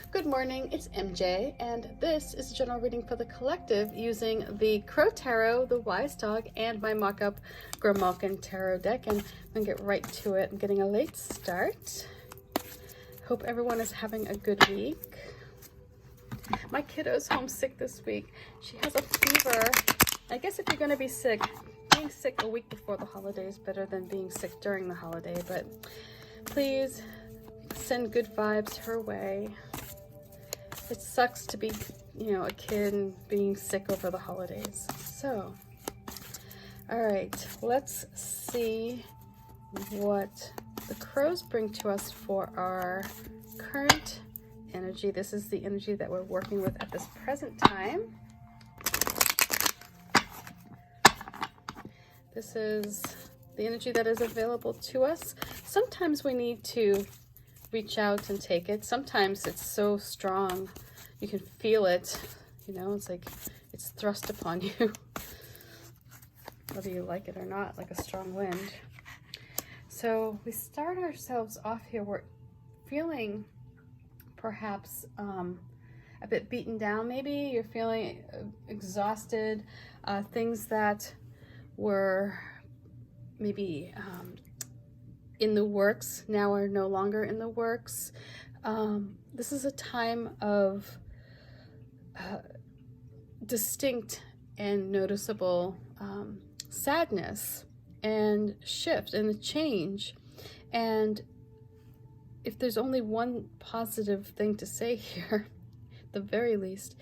Good morning, it's MJ, and this is a general reading for the collective using the Crow Tarot, the Wise Dog, and my mock-up Grimalkin Tarot deck. And I'm gonna get right to it. I'm getting a late start. Hope everyone is having a good week. My kiddo's homesick this week. She has a fever. I guess if you're gonna be sick, being sick a week before the holiday is better than being sick during the holiday, but please send good vibes her way. It sucks to be, a kid and being sick over the holidays. So, all right, let's see what the crows bring to us for our current energy. This is the energy that we're working with at this present time. This is the energy that is available to us. Sometimes we need to reach out and take it. Sometimes it's so strong you can feel it, it's like it's thrust upon you, whether you like it or not, like a strong wind. So we start ourselves off here. We're feeling perhaps a bit beaten down. Maybe you're feeling exhausted. Things that were maybe in the works now are no longer in the works. This is a time of distinct and noticeable sadness and shift and a change. And if there's only one positive thing to say here, at the very least,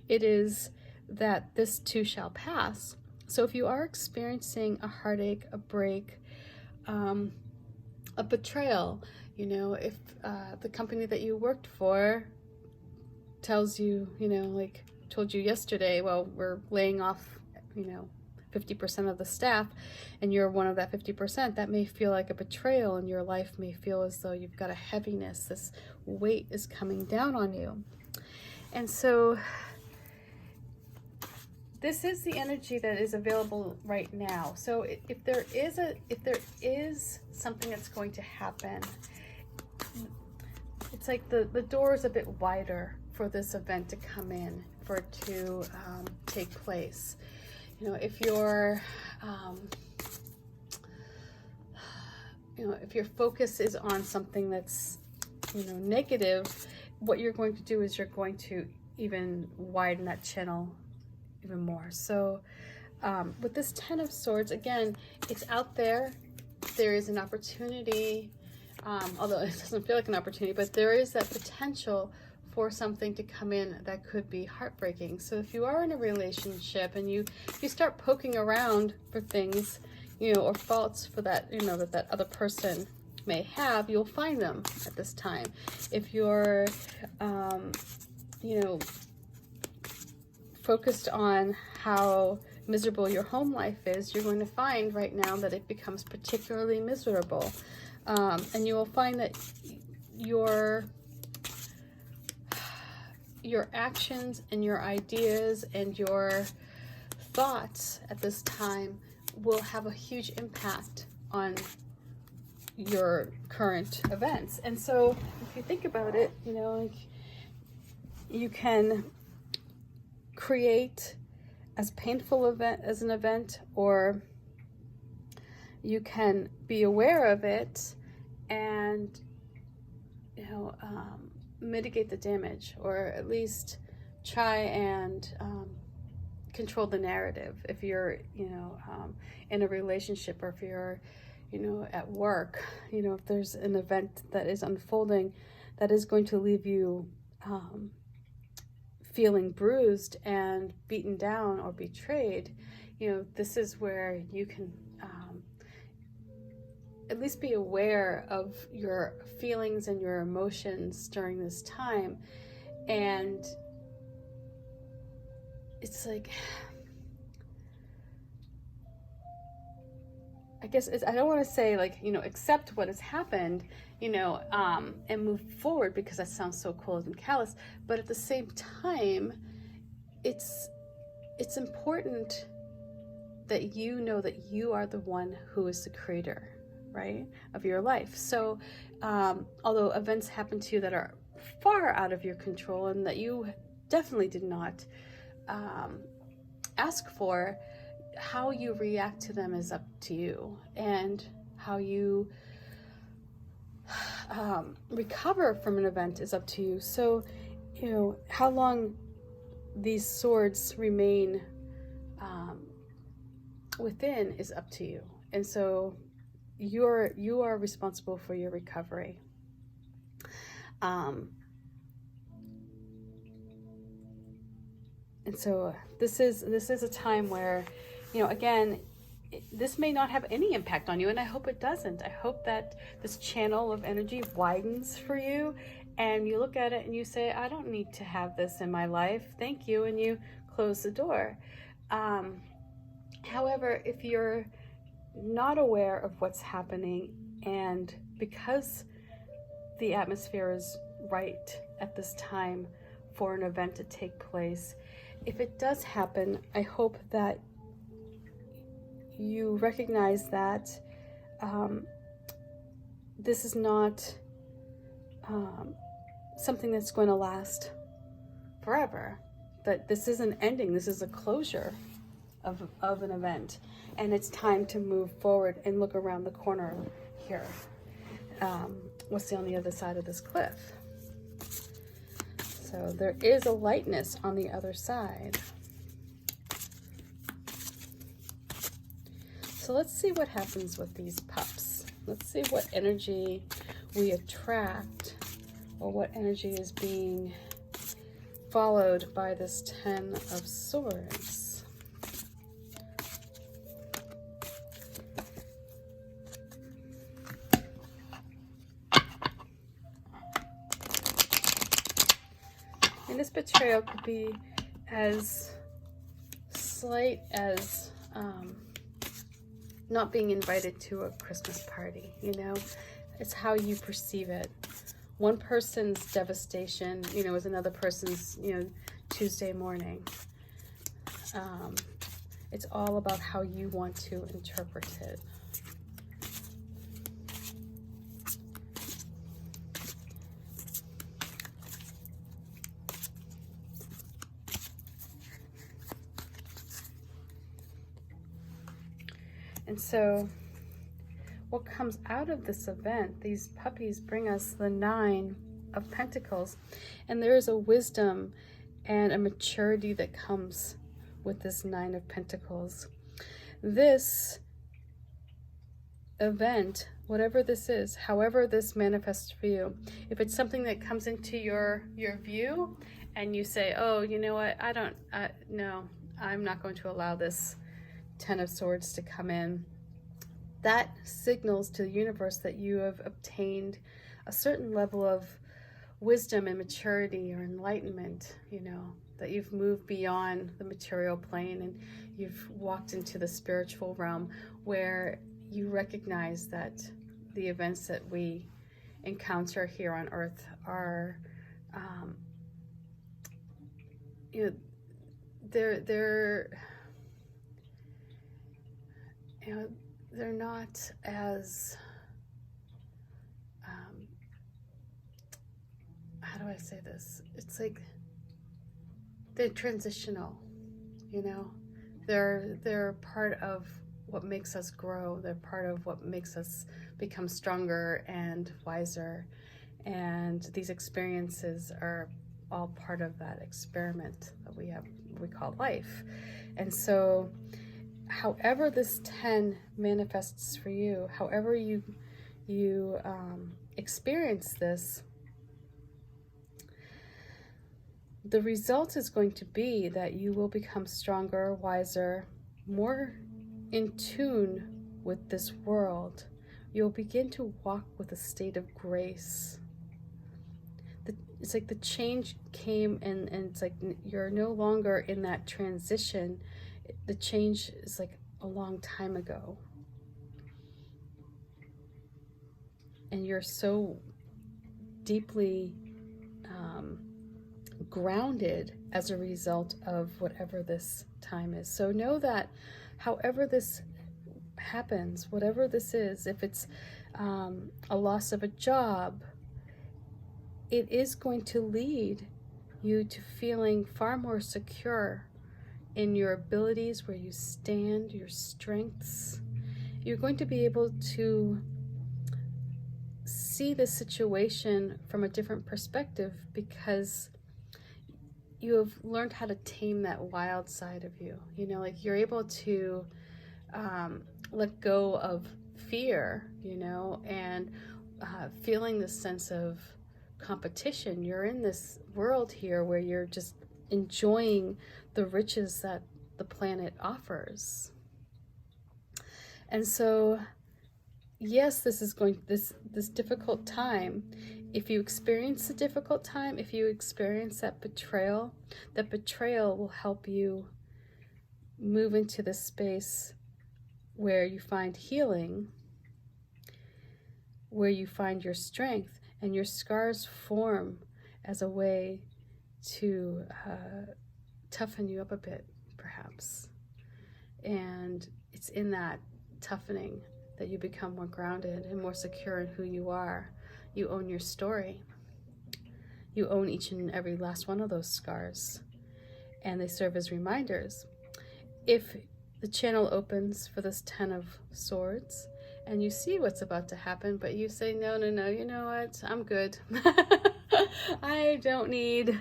it is that this too shall pass. So if you are experiencing a heartache, a break, a betrayal, if the company that you worked for tells you, like told you yesterday, well, we're laying off, 50% of the staff, and you're one of that 50%, that may feel like a betrayal, and your life may feel as though you've got a heaviness, this weight is coming down on you. And so this is the energy that is available right now. So if there is something that's going to happen, it's like the door is a bit wider for this event to come in, for it to take place. If you're, if your focus is on something that's, negative, what you're going to do is you're going to even widen that channel even more. So with this Ten of Swords, again, it's out there. There is an opportunity, although it doesn't feel like an opportunity, but there is that potential for something to come in that could be heartbreaking. So if you are in a relationship and you start poking around for things, or faults for that, that other person may have, you'll find them at this time. If you're, focused on how miserable your home life is, you're going to find right now that it becomes particularly miserable. And you will find that your actions and your ideas and your thoughts at this time will have a huge impact on your current events. And so if you think about it, you can create as painful as an event, or you can be aware of it and mitigate the damage, or at least try and control the narrative. If you're in a relationship, or if you're at work, if there's an event that is unfolding that is going to leave you feeling bruised and beaten down or betrayed, this is where you can at least be aware of your feelings and your emotions during this time. And it's like, I guess I don't want to say accept what has happened, and move forward, because that sounds so cold and callous. But at the same time, it's important that you know that you are the one who is the creator, right, of your life. So although events happen to you that are far out of your control and that you definitely did not ask for, how you react to them is up to you, and how you recover from an event is up to you. So, you know, how long these swords remain within is up to you. And so you are responsible for your recovery. And so this is a time where, you know, again, this may not have any impact on you, and I hope it doesn't. I hope that this channel of energy widens for you, and you look at it and you say, I don't need to have this in my life, thank you, and you close the door. However, if you're not aware of what's happening, and because the atmosphere is right at this time for an event to take place, if it does happen, I hope that you recognize that this is not something that's going to last forever. That this isn't ending, this is a closure of an event, and it's time to move forward and look around the corner here. What's on the other side of this cliff? So there is a lightness on the other side. So let's see what happens with these pups. Let's see what energy we attract, or what energy is being followed by this 10 of Swords. And this betrayal could be as slight as not being invited to a Christmas party, you know? It's how you perceive it. One person's devastation, you know, is another person's, you know, Tuesday morning. It's all about how you want to interpret it. And so what comes out of this event, these puppies bring us the 9 of Pentacles. And there is a wisdom and a maturity that comes with this 9 of Pentacles. This event, whatever this is, however this manifests for you, if it's something that comes into your view and you say, oh, you know what, no, I'm not going to allow this 10 of Swords to come in, that signals to the universe that you have obtained a certain level of wisdom and maturity or enlightenment, you know, that you've moved beyond the material plane and you've walked into the spiritual realm, where you recognize that the events that we encounter here on earth are, you know, they're not as, how do I say this? It's like they're transitional, you know? They're part of what makes us grow. They're part of what makes us become stronger and wiser. And these experiences are all part of that experiment that we call life. And so however this 10 manifests for you, however you experience this, the result is going to be that you will become stronger, wiser, more in tune with this world. You'll begin to walk with a state of grace. It's like the change came, and it's like you're no longer in that transition. The change is like a long time ago. And you're so deeply grounded as a result of whatever this time is. So know that however this happens, whatever this is, if it's a loss of a job, it is going to lead you to feeling far more secure in your abilities, where you stand, your strengths. You're going to be able to see the situation from a different perspective, because you have learned how to tame that wild side of you. You know, like you're able to let go of fear, you know, and feeling this sense of competition. You're in this world here where you're just enjoying the riches that the planet offers. And so, yes, this is going, this difficult time. If you experience a difficult time, if you experience that betrayal will help you move into this space where you find healing, where you find your strength, and your scars form as a way to toughen you up a bit, perhaps. And it's in that toughening that you become more grounded and more secure in who you are. You own your story. You own each and every last one of those scars, and they serve as reminders. If the channel opens for this 10 of Swords and you see what's about to happen, but you say, no, you know what, I'm good. I don't need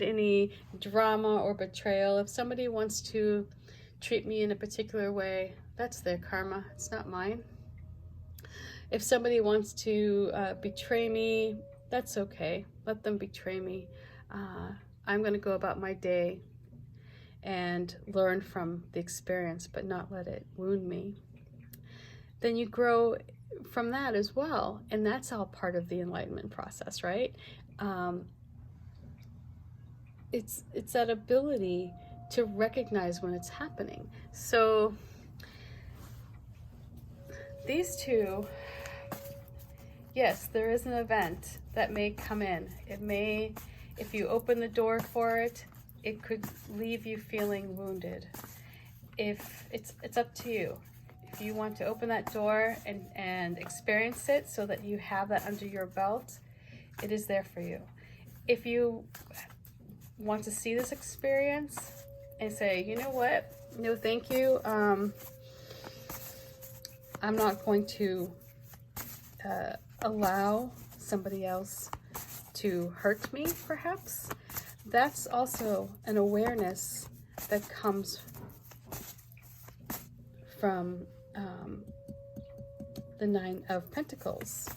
any drama or betrayal. If somebody wants to treat me in a particular way, that's their karma, it's not mine. If somebody wants to betray me, that's okay, let them betray me. I'm going to go about my day and learn from the experience, but not let it wound me. Then you grow from that as well, and that's all part of the enlightenment process, right? It's that ability to recognize when it's happening. So these two, yes, there is an event that may come in. It may, if you open the door for it, it could leave you feeling wounded. If it's up to you. If you want to open that door and experience it so that you have that under your belt, it is there for you. If you want to see this experience and say, you know what, no thank you, I'm not going to allow somebody else to hurt me, perhaps, that's also an awareness that comes from the 9 of Pentacles.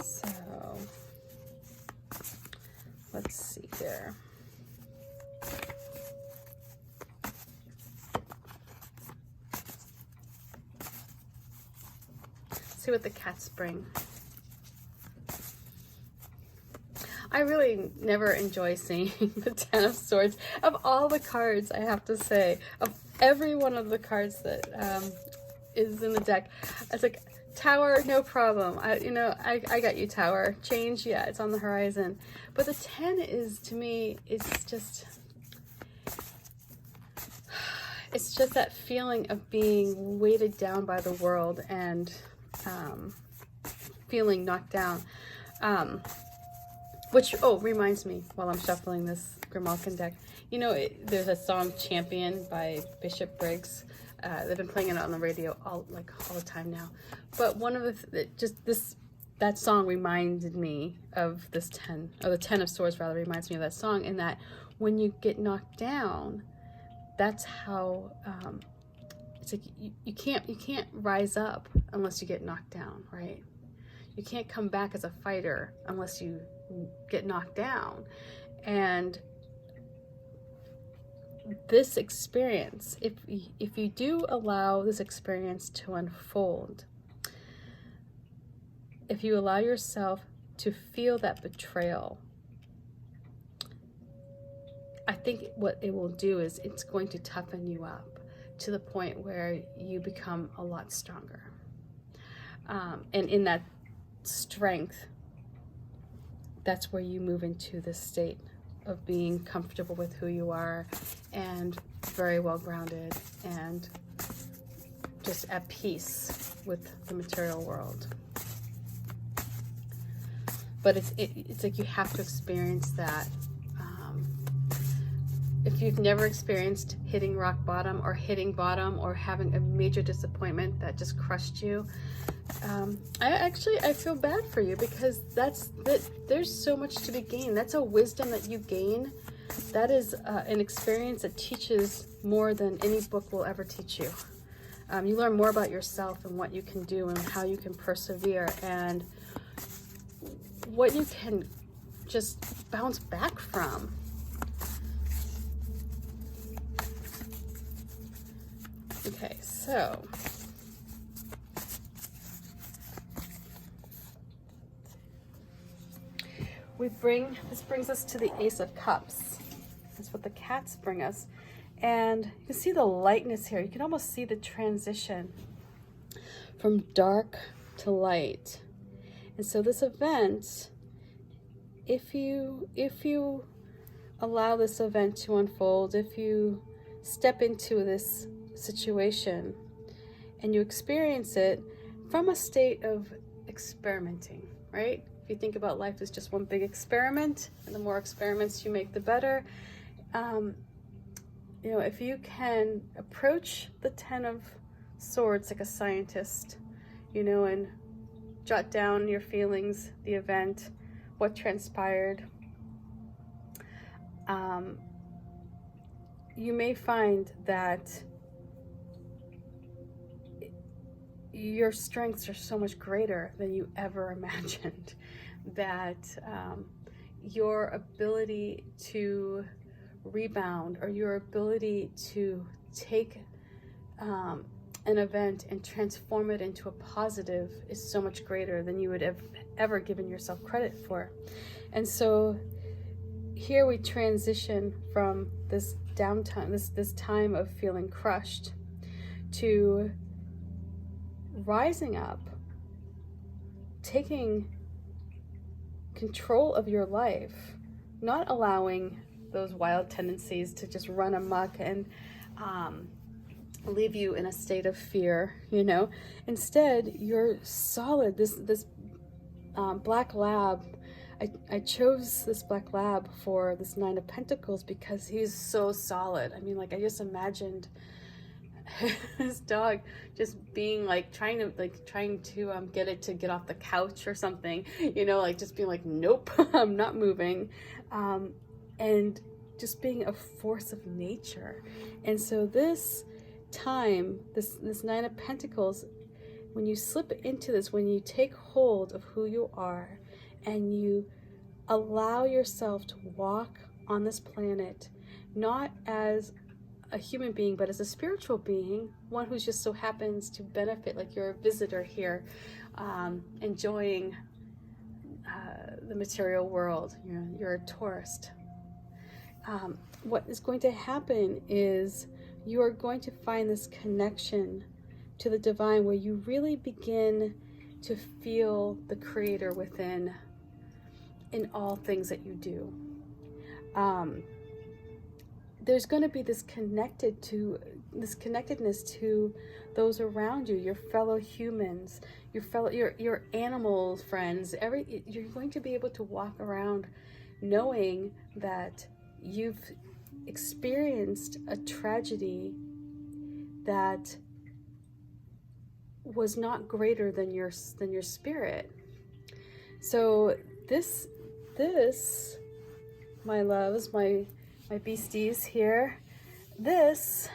So let's see here. See what the cats bring. I really never enjoy seeing the 10 of Swords. Of all the cards, I have to say, of every one of the cards that is in the deck, it's like, Tower, no problem. I got you, Tower. Change, yeah, it's on the horizon. But the 10 is, to me, it's just that feeling of being weighted down by the world and feeling knocked down. Which, reminds me, while I'm shuffling this Grimalkin deck, you know, there's a song, Champion, by Bishop Briggs. They've been playing it on the radio all the time now. But one of that song reminded me of this 10, or the 10 of Swords rather reminds me of that song, in that when you get knocked down, that's how, it's like you can't rise up unless you get knocked down, right? You can't come back as a fighter unless you get knocked down. And this experience, if you do allow this experience to unfold, if you allow yourself to feel that betrayal, I think what it will do is it's going to toughen you up to the point where you become a lot stronger. And in that strength, that's where you move into this state of being comfortable with who you are and very well grounded and just at peace with the material world. But it's like you have to experience that. If you've never experienced hitting rock bottom or hitting bottom or having a major disappointment that just crushed you, I feel bad for you, because there's so much to be gained. That's a wisdom that you gain. That is an experience that teaches more than any book will ever teach you. You learn more about yourself and what you can do and how you can persevere and what you can just bounce back from. Okay, so this brings us to the Ace of Cups. That's what the cats bring us. And you can see the lightness here. You can almost see the transition from dark to light. And so this event, if you allow this event to unfold, if you step into this situation and you experience it from a state of experimenting, right? If you think about life as just one big experiment, and the more experiments you make, the better. You know, if you can approach the Ten of Swords like a scientist, you know, and jot down your feelings, the event, what transpired, you may find that your strengths are so much greater than you ever imagined, that your ability to rebound, or your ability to take an event and transform it into a positive, is so much greater than you would have ever given yourself credit for. And so here we transition from this downtime, this time of feeling crushed, to rising up, taking control of your life, not allowing those wild tendencies to just run amok and leave you in a state of fear, you know. Instead, you're solid. This black lab, I chose this black lab for this Nine of Pentacles because he's so solid. I mean, like, I just imagined this dog just being like trying to get it to get off the couch or something, you know, like just being like, nope, I'm not moving, and just being a force of nature. And so this time, this Nine of Pentacles, when you slip into this, when you take hold of who you are and you allow yourself to walk on this planet, not as a human being, but as a spiritual being, one who just so happens to benefit, like you're a visitor here, enjoying the material world, you're a tourist. What is going to happen is you are going to find this connection to the divine, where you really begin to feel the creator within, in all things that you do. There's going to be this connectedness to those around you, your fellow humans, your animal friends. You're going to be able to walk around knowing that you've experienced a tragedy that was not greater than your spirit. So this, my loves, my beasties here, this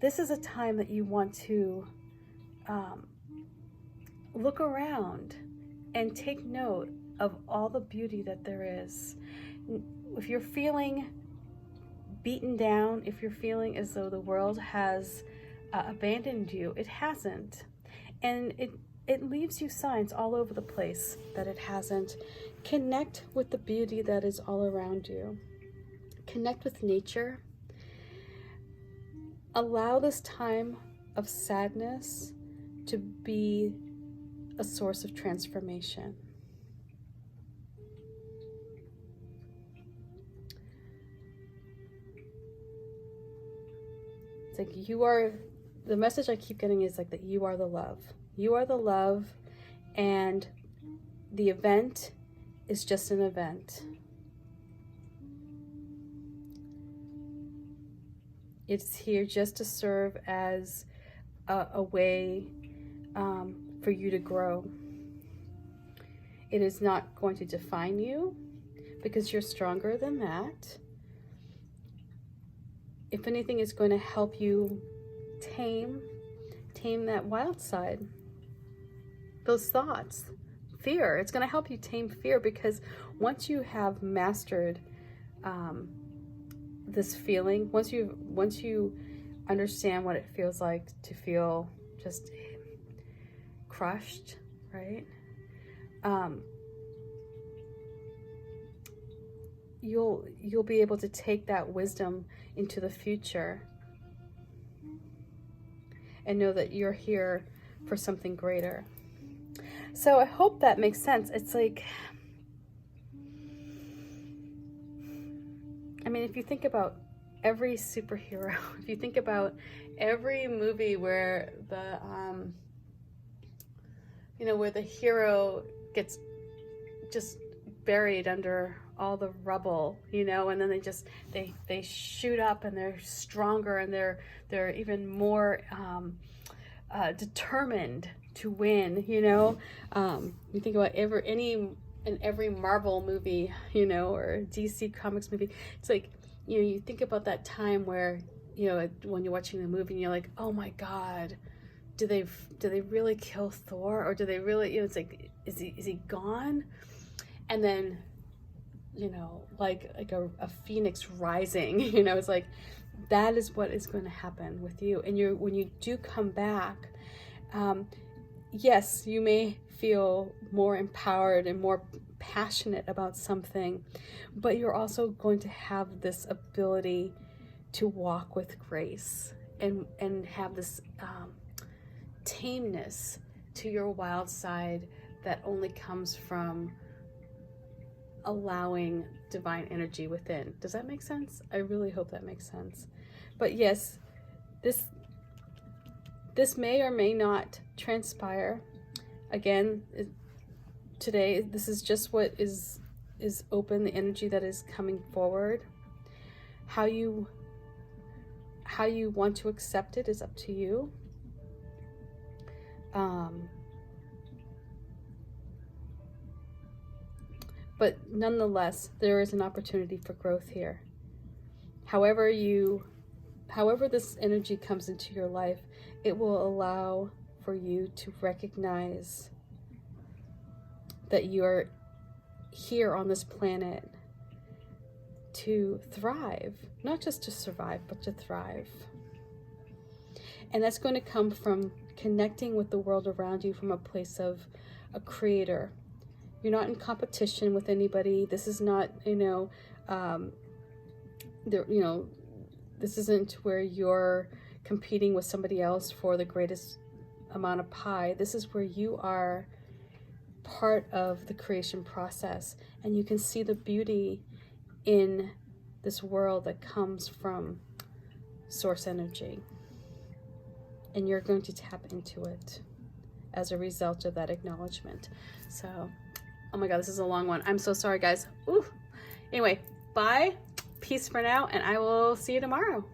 is a time that you want to look around and take note of all the beauty that there is. If you're feeling beaten down, if you're feeling as though the world has abandoned you, it hasn't. And it leaves you signs all over the place that it hasn't. Connect with the beauty that is all around you. Connect with nature. Allow this time of sadness to be a source of transformation. It's like you are the message I keep getting is like that you are the love. You are the love, and the event is just an event. It's here just to serve as a way for you to grow. It is not going to define you, because you're stronger than that. If anything, it's going to help you tame that wild side, those thoughts, fear. It's going to help you tame fear, because once you have mastered this feeling, once you understand what it feels like to feel just crushed, right? You'll be able to take that wisdom into the future and know that you're here for something greater. So I hope that makes sense. It's like, I mean, if you think about every superhero, if you think about every movie where the where the hero gets just buried under all the rubble, and then they shoot up, and they're stronger, and they're even more determined to win. You think about every Marvel movie, or DC Comics movie. It's like, you think about that time where, when you're watching the movie and you're like, oh my God, do they really kill Thor? Or do they really, it's like, is he gone? And then, like a phoenix rising, it's like, that is what is going to happen with you. And when you do come back, yes, you may feel more empowered and more passionate about something, but you're also going to have this ability to walk with grace and have this tameness to your wild side that only comes from allowing divine energy within. Does that make sense? I really hope that makes sense. But yes, this may or may not transpire. Again, today, this is just what is open, the energy that is coming forward. How you want to accept it is up to you. But nonetheless, there is an opportunity for growth here. However this energy comes into your life, it will allow for you to recognize that you're here on this planet to thrive, not just to survive, but to thrive. And that's going to come from connecting with the world around you from a place of a creator. You're not in competition with anybody. This is not, this isn't where you're competing with somebody else for the greatest amount of pie. This is where you are part of the creation process, and you can see the beauty in this world that comes from source energy, and you're going to tap into it as a result of that acknowledgement. So, oh my God, this is a long one. I'm so sorry, guys. Ooh. Anyway, bye, peace for now, and I will see you tomorrow.